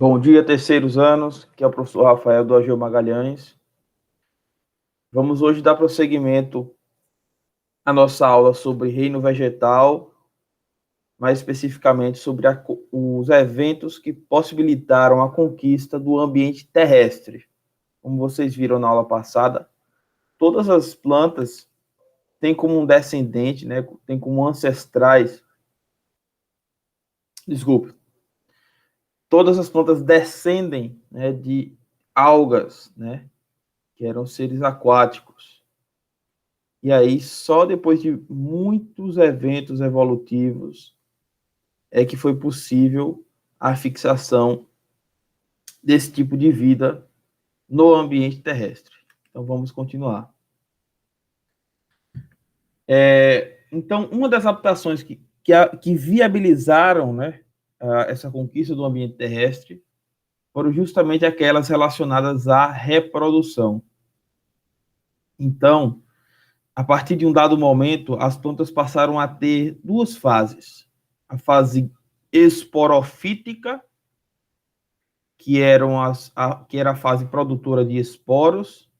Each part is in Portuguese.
Bom dia, terceiros anos, que é o professor Rafael do Ageu Magalhães. Vamos hoje dar prosseguimento à nossa aula sobre reino vegetal, mais especificamente sobre os eventos que possibilitaram a conquista do ambiente terrestre. Como vocês viram na aula passada, todas as plantas têm como um descendente, né, têm como ancestrais, desculpe, todas as plantas descendem, né, de algas, né, que eram seres aquáticos. E aí, só depois de muitos eventos evolutivos é que foi possível a fixação desse tipo de vida no ambiente terrestre. Então, vamos continuar. Então, uma das adaptações que viabilizaram, né, essa conquista do ambiente terrestre foram justamente aquelas relacionadas à reprodução. Então, a partir de um dado momento, as plantas passaram a ter duas fases. A fase esporofítica, que era a fase produtora de esporos.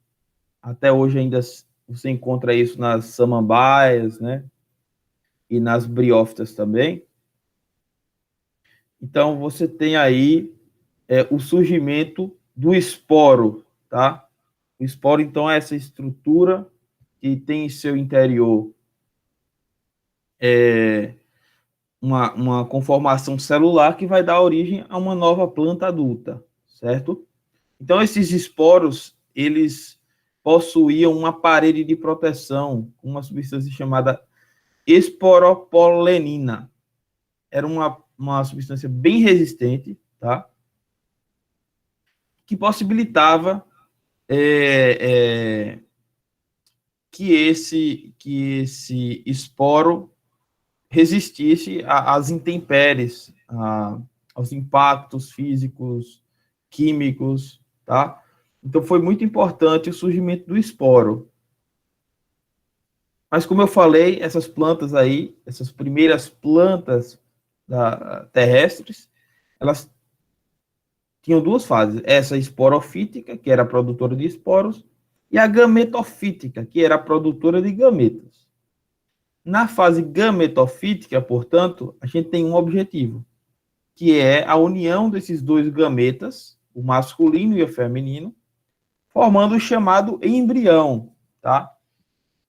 Até hoje ainda você encontra isso nas samambaias, né? E nas briófitas também. Então, você tem aí o surgimento do esporo, tá? O esporo, então, é essa estrutura que tem em seu interior uma conformação celular que vai dar origem a uma nova planta adulta, certo? Então, esses esporos, eles possuíam uma parede de proteção, uma substância chamada esporopolenina. Era uma substância bem resistente, tá? Que possibilitava que esse esporo resistisse às intempéries, aos impactos físicos, químicos, tá? Então, foi muito importante o surgimento do esporo. Mas, como eu falei, essas plantas aí, essas primeiras plantas terrestres, elas tinham duas fases. Essa esporofítica, que era a produtora de esporos, e a gametofítica, que era a produtora de gametas. Na fase gametofítica, portanto, a gente tem um objetivo, que é a união desses dois gametas, o masculino e o feminino, formando o chamado embrião, tá?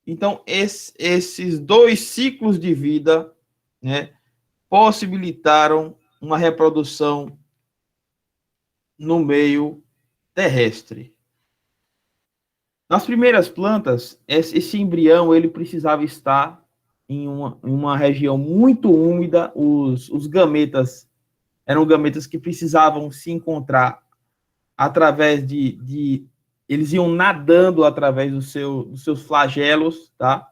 Então, esses dois ciclos de vida, né, possibilitaram uma reprodução no meio terrestre. Nas primeiras plantas, esse embrião ele precisava estar em uma região muito úmida. Os gametas eram gametas que precisavam se encontrar através eles iam nadando através dos seus flagelos, tá?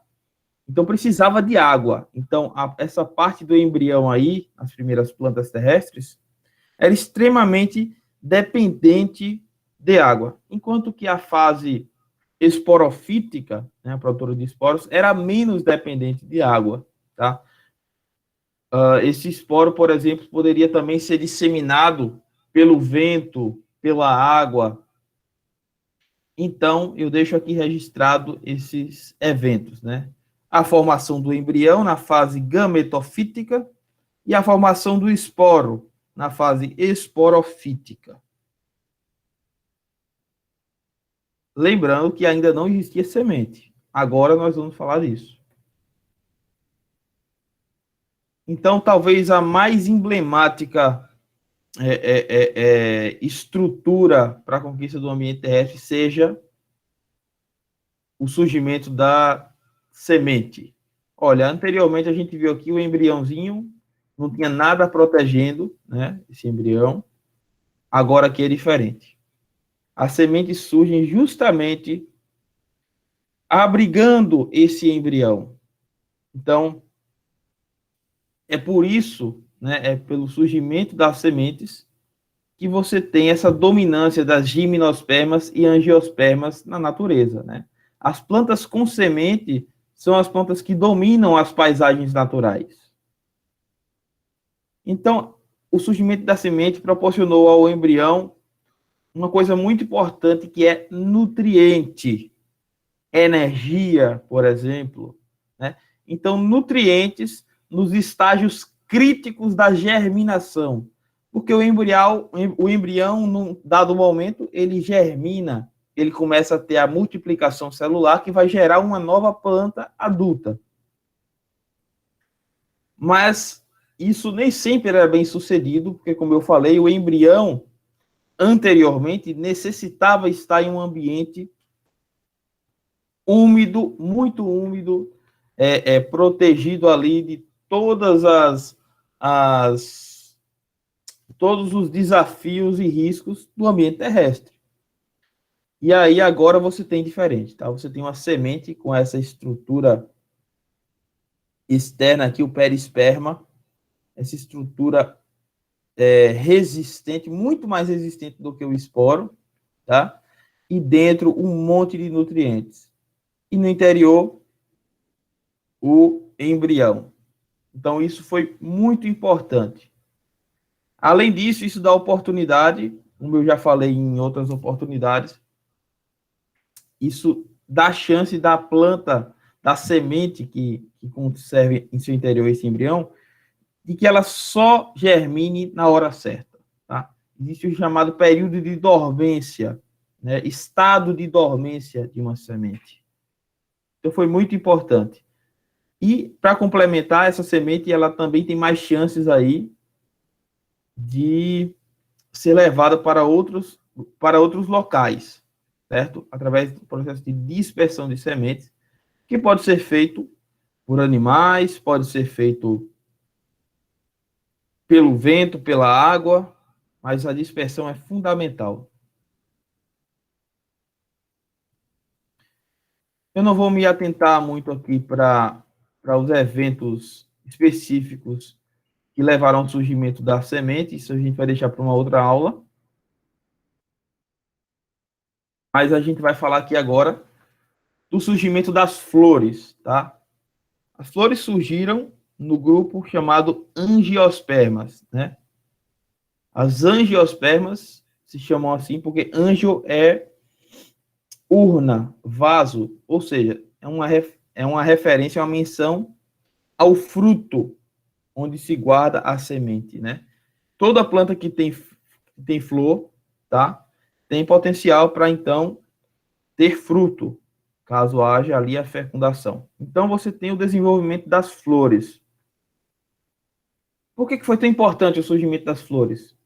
Então precisava de água. Então essa parte do embrião aí, as primeiras plantas terrestres, era extremamente dependente de água, enquanto que a fase esporofítica, né, a produtora de esporos, era menos dependente de água, tá? Esse esporo, por exemplo, poderia também ser disseminado pelo vento, pela água. Então, eu deixo aqui registrado esses eventos, né? A formação do embrião na fase gametofítica e a formação do esporo na fase esporofítica. Lembrando que ainda não existia semente. Agora nós vamos falar disso. Então, talvez a mais emblemática estrutura para a conquista do ambiente terrestre seja o surgimento da semente. Olha, anteriormente a gente viu aqui o embriãozinho, não tinha nada protegendo, né, esse embrião. Agora aqui é diferente. As sementes surgem justamente abrigando esse embrião. Então, é por isso, né, é pelo surgimento das sementes que você tem essa dominância das gimnospermas e angiospermas na natureza, né? As plantas com semente são as plantas que dominam as paisagens naturais. Então, o surgimento da semente proporcionou ao embrião uma coisa muito importante, que é nutriente, energia, por exemplo, né? Então, nutrientes nos estágios críticos da germinação, porque o embrião, num dado momento, ele germina, ele começa a ter a multiplicação celular que vai gerar uma nova planta adulta. Mas isso nem sempre era bem sucedido, porque, como eu falei, o embrião anteriormente necessitava estar em um ambiente úmido, muito úmido, protegido ali de todos os desafios e riscos do ambiente terrestre. E aí agora você tem diferente, tá? Você tem uma semente com essa estrutura externa aqui, o perisperma, essa estrutura resistente, muito mais resistente do que o esporo, tá? E dentro um monte de nutrientes. E no interior, o embrião. Então, isso foi muito importante. Além disso, isso dá oportunidade, como eu já falei em outras oportunidades, isso dá chance da planta, da semente que conserve em seu interior esse embrião, de que ela só germine na hora certa. Tá? Existe o chamado período de dormência, né? Estado de dormência de uma semente. Então, foi muito importante. E, para complementar, essa semente, ela também tem mais chances aí de ser levada para outros locais, certo? Através do processo de dispersão de sementes, que pode ser feito por animais, pode ser feito pelo vento, pela água, mas a dispersão é fundamental. Eu não vou me atentar muito aqui para os eventos específicos que levaram ao surgimento da semente, isso a gente vai deixar para uma outra aula. Mas a gente vai falar aqui agora do surgimento das flores, tá? As flores surgiram no grupo chamado angiospermas, né? As angiospermas se chamam assim porque angio é urna, vaso, ou seja, é uma referência, uma menção ao fruto onde se guarda a semente, né? Toda planta que tem flor, tá? Tem potencial para, então, ter fruto, caso haja ali a fecundação. Então, você tem o desenvolvimento das flores. Por que foi tão importante o surgimento das flores?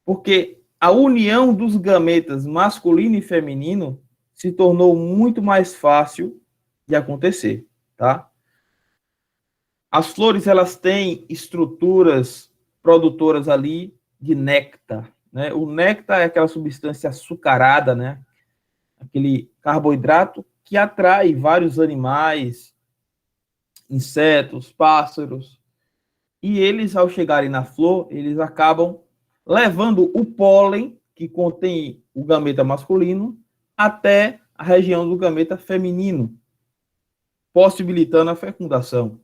Porque a união dos gametas masculino e feminino se tornou muito mais fácil de acontecer, tá? As flores, elas têm estruturas produtoras ali de néctar, né? O néctar é aquela substância açucarada, né? Aquele carboidrato que atrai vários animais, insetos, pássaros, e eles, ao chegarem na flor, eles acabam levando o pólen que contém o gameta masculino até a região do gameta feminino, possibilitando a fecundação.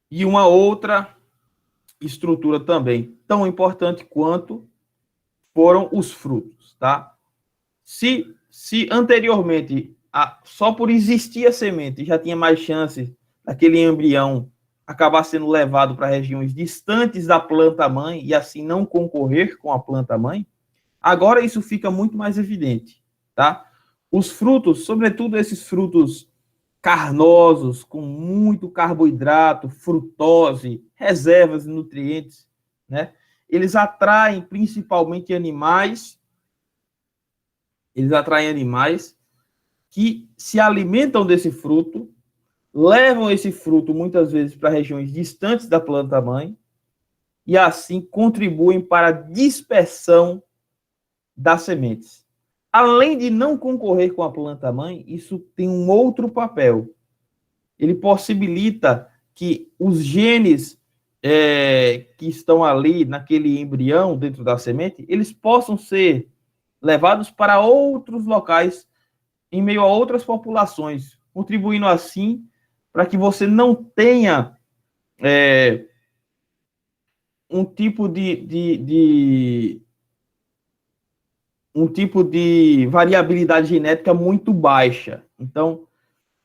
E uma outra estrutura também tão importante quanto foram os frutos, tá? Se anteriormente, só por existir a semente, já tinha mais chance daquele embrião acabar sendo levado para regiões distantes da planta-mãe e assim não concorrer com a planta-mãe, agora isso fica muito mais evidente, tá? Os frutos, sobretudo esses frutos carnosos, com muito carboidrato, frutose, reservas de nutrientes, né? Eles atraem principalmente animais, que se alimentam desse fruto, levam esse fruto muitas vezes para regiões distantes da planta-mãe e assim contribuem para a dispersão das sementes. Além de não concorrer com a planta-mãe, isso tem um outro papel. Ele possibilita que os genes que estão ali naquele embrião dentro da semente, eles possam ser levados para outros locais em meio a outras populações, contribuindo assim para que você não tenha é, um tipo um tipo de variabilidade genética muito baixa. Então,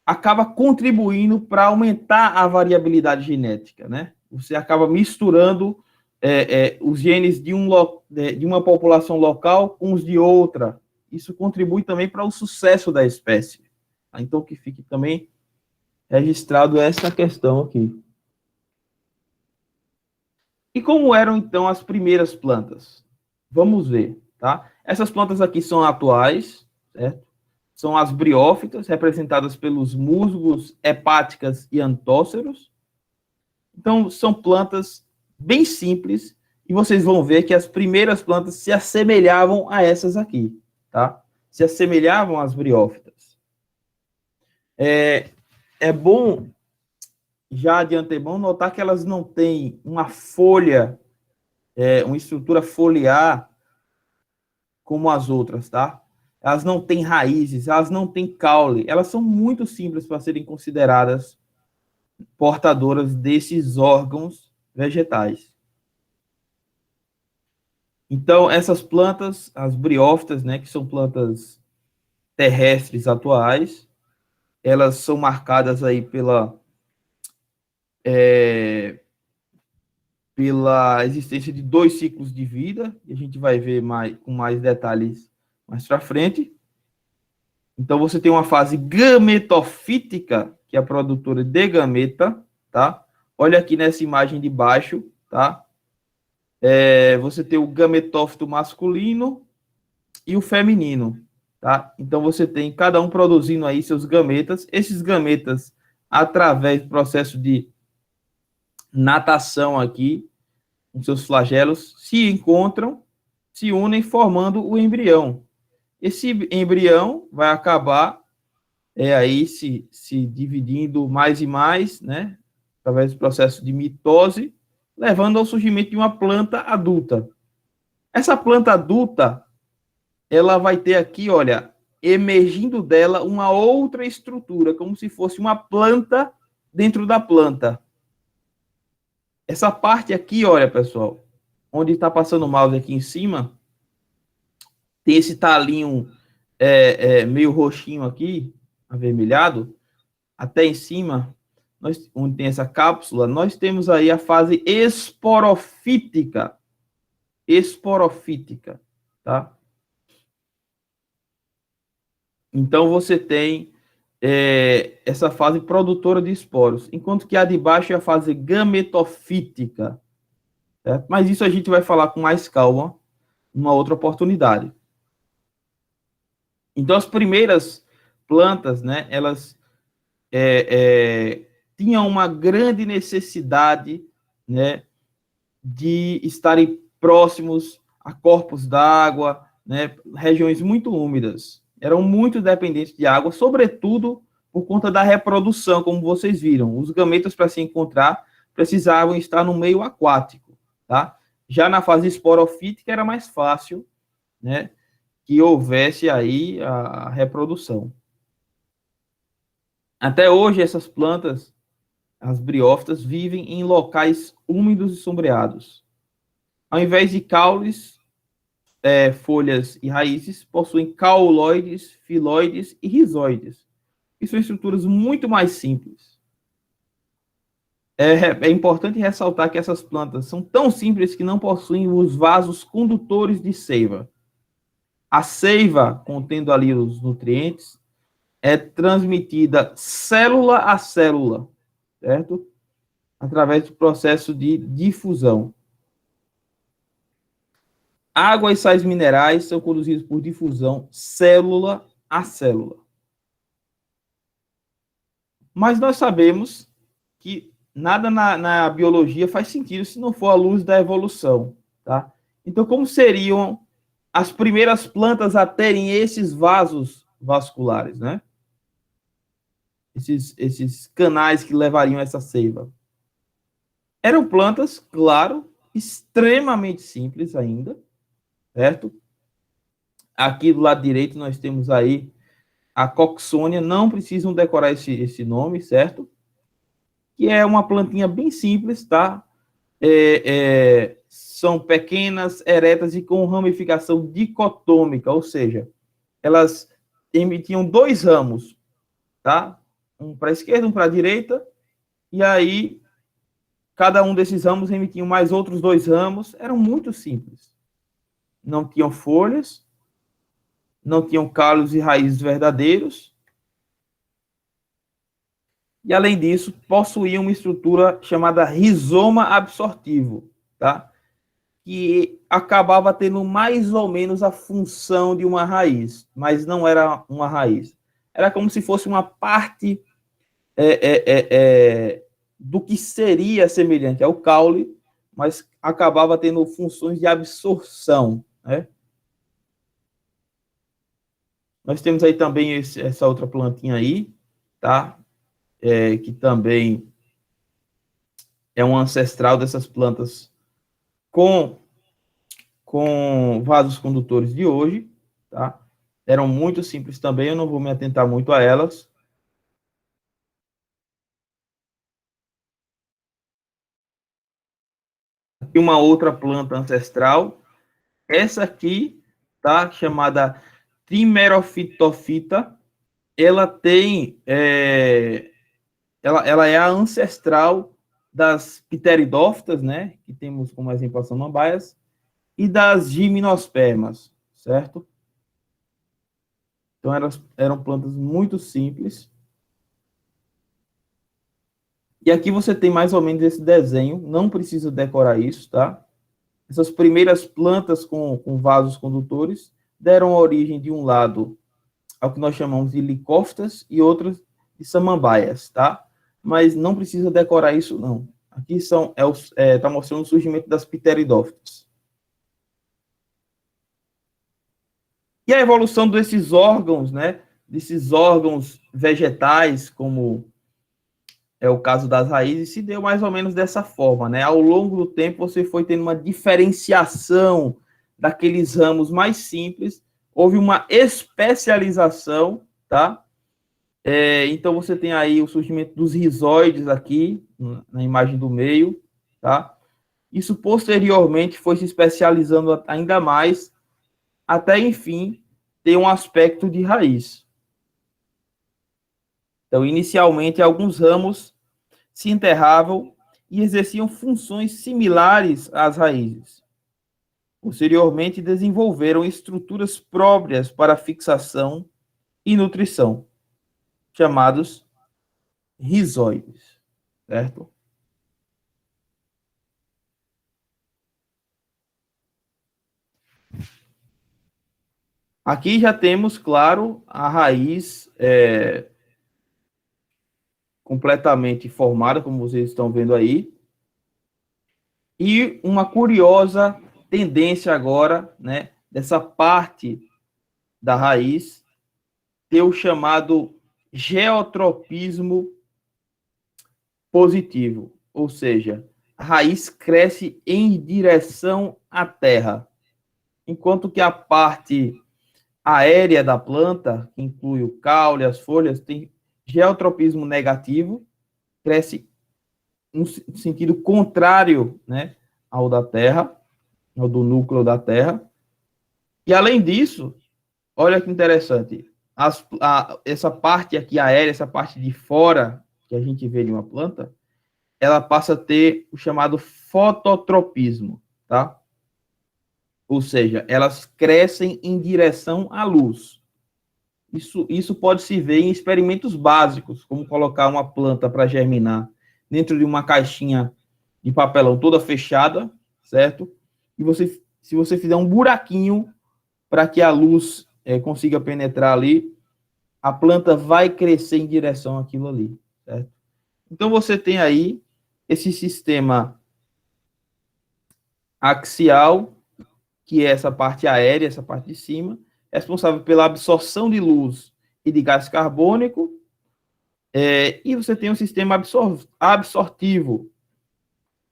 acaba contribuindo para aumentar a variabilidade genética, né? Você acaba misturando os genes de uma população local com os de outra. Isso contribui também para o sucesso da espécie. Então, que fique também registrado essa questão aqui. E como eram, então, as primeiras plantas? Vamos ver, tá? Essas plantas aqui são atuais, certo? São as briófitas, representadas pelos musgos, hepáticas e antóceros. Então, são plantas bem simples, e vocês vão ver que as primeiras plantas se assemelhavam a essas aqui, tá? Se assemelhavam às briófitas. É bom, já de antemão, notar que elas não têm uma folha, uma estrutura foliar como as outras, tá? Elas não têm raízes, elas não têm caule, elas são muito simples para serem consideradas portadoras desses órgãos vegetais. Então, essas plantas, as briófitas, né, que são plantas terrestres atuais, elas são marcadas aí pela existência de 2 ciclos de vida, e a gente vai ver com mais detalhes mais para frente. Então, você tem uma fase gametofítica, que é a produtora de gameta, tá? Olha aqui nessa imagem de baixo, tá? Você tem o gametófito masculino e o feminino, tá? Então, você tem cada um produzindo aí seus gametas. Esses gametas, através do processo de natação aqui, com seus flagelos, se encontram, se unem, formando o embrião. Esse embrião vai acabar aí se dividindo mais e mais, né? Através do processo de mitose, levando ao surgimento de uma planta adulta. Essa planta adulta, ela vai ter aqui, olha, emergindo dela uma outra estrutura, como se fosse uma planta dentro da planta. Essa parte aqui, olha, pessoal, onde está passando o mouse aqui em cima, tem esse talinho meio roxinho aqui, avermelhado, até em cima, onde tem essa cápsula, nós temos aí a fase esporofítica. Esporofítica, tá? Então, você tem essa fase produtora de esporos, enquanto que a de baixo é a fase gametofítica. Certo? Mas isso a gente vai falar com mais calma numa outra oportunidade. Então, as primeiras plantas, né, elas tinham uma grande necessidade, né, de estarem próximos a corpos d'água, né, regiões muito úmidas. Eram muito dependentes de água, sobretudo por conta da reprodução, como vocês viram. Os gametas, para se encontrar, precisavam estar no meio aquático, tá? Já na fase esporofítica era mais fácil, né, que houvesse aí a reprodução. Até hoje, essas plantas, as briófitas, vivem em locais úmidos e sombreados. Ao invés de caules, folhas e raízes, possuem cauloides, filóides e rizoides, que são estruturas muito mais simples. É importante ressaltar que essas plantas são tão simples que não possuem os vasos condutores de seiva. A seiva, contendo ali os nutrientes, é transmitida célula a célula, certo? Através do processo de difusão. Água e sais minerais são conduzidos por difusão célula a célula. Mas nós sabemos que nada na biologia faz sentido se não for à luz da evolução, tá? Então, como seriam as primeiras plantas a terem esses vasos vasculares, né? Esses canais que levariam essa seiva. Eram plantas, claro, extremamente simples ainda, certo? Aqui do lado direito nós temos aí a Coxônia, não precisam decorar esse nome, certo? que é uma plantinha bem simples, tá? São pequenas, eretas e com ramificação dicotômica, ou seja, elas emitiam dois ramos, tá? Um para a esquerda, um para a direita, e aí cada um desses ramos emitia mais outros dois ramos, eram muito simples. Não tinham folhas, não tinham calos e raízes verdadeiros, e além disso, possuíam uma estrutura chamada rizoma absortivo, tá? Que acabava tendo mais ou menos a função de uma raiz, mas não era uma raiz. Era como se fosse uma parte do que seria semelhante ao caule, mas acabava tendo funções de absorção, né? Nós temos aí também essa outra plantinha aí, tá? Que também é um ancestral dessas plantas com, com vasos condutores de hoje, tá? Eram muito simples também, eu não vou me atentar muito a elas. Aqui uma outra planta ancestral, essa aqui, tá? Chamada Trimerofitofita, ela tem, ela é a ancestral das pteridófitas, né? Que temos como exemplo as samambaias, e das gimnospermas, certo? Então, eram plantas muito simples. E aqui você tem mais ou menos esse desenho, não precisa decorar isso, tá? Essas primeiras plantas com vasos condutores deram origem, de um lado, ao que nós chamamos de licófitas e outras de samambaias, tá? Mas não precisa decorar isso, não. Aqui está mostrando o surgimento das pteridófitas. E a evolução desses órgãos, né? Desses órgãos vegetais, como é o caso das raízes, se deu mais ou menos dessa forma, né? Ao longo do tempo, você foi tendo uma diferenciação daqueles ramos mais simples, houve uma especialização, tá? Então, você tem aí o surgimento dos rizóides aqui, na imagem do meio, tá? Isso, posteriormente, foi se especializando ainda mais, até, enfim, ter um aspecto de raiz. Então, inicialmente, alguns ramos se enterravam e exerciam funções similares às raízes. Posteriormente, desenvolveram estruturas próprias para fixação e nutrição, chamados rizóides, certo? Aqui já temos, claro, a raiz completamente formada, como vocês estão vendo aí, e uma curiosa tendência agora, né, dessa parte da raiz ter o chamado geotropismo positivo, ou seja, a raiz cresce em direção à terra, enquanto que a parte aérea da planta, que inclui o caule, as folhas, tem geotropismo negativo, cresce no sentido contrário, né, ao da terra, ao do núcleo da terra. E além disso, olha que interessante, essa parte aqui aérea, essa parte de fora que a gente vê de uma planta, ela passa a ter o chamado fototropismo, tá? Ou seja, elas crescem em direção à luz. Isso pode se ver em experimentos básicos, como colocar uma planta para germinar dentro de uma caixinha de papelão toda fechada, certo? E se você fizer um buraquinho para que a luz consiga penetrar ali, a planta vai crescer em direção àquilo ali, certo? Então, você tem aí esse sistema axial, que é essa parte aérea, essa parte de cima, responsável pela absorção de luz e de gás carbônico, e você tem um sistema absortivo,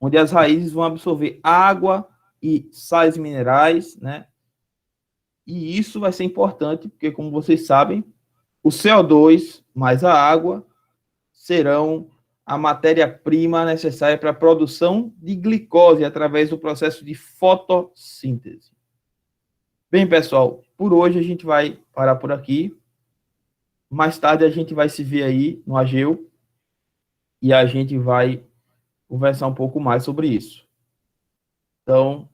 onde as raízes vão absorver água e sais minerais, né? E isso vai ser importante, porque, como vocês sabem, o CO2 mais a água serão a matéria-prima necessária para a produção de glicose através do processo de fotossíntese. Bem, pessoal, por hoje a gente vai parar por aqui. Mais tarde a gente vai se ver aí no AGEU e a gente vai conversar um pouco mais sobre isso. Então,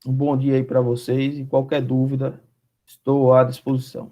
um bom dia aí para vocês e qualquer dúvida, estou à disposição.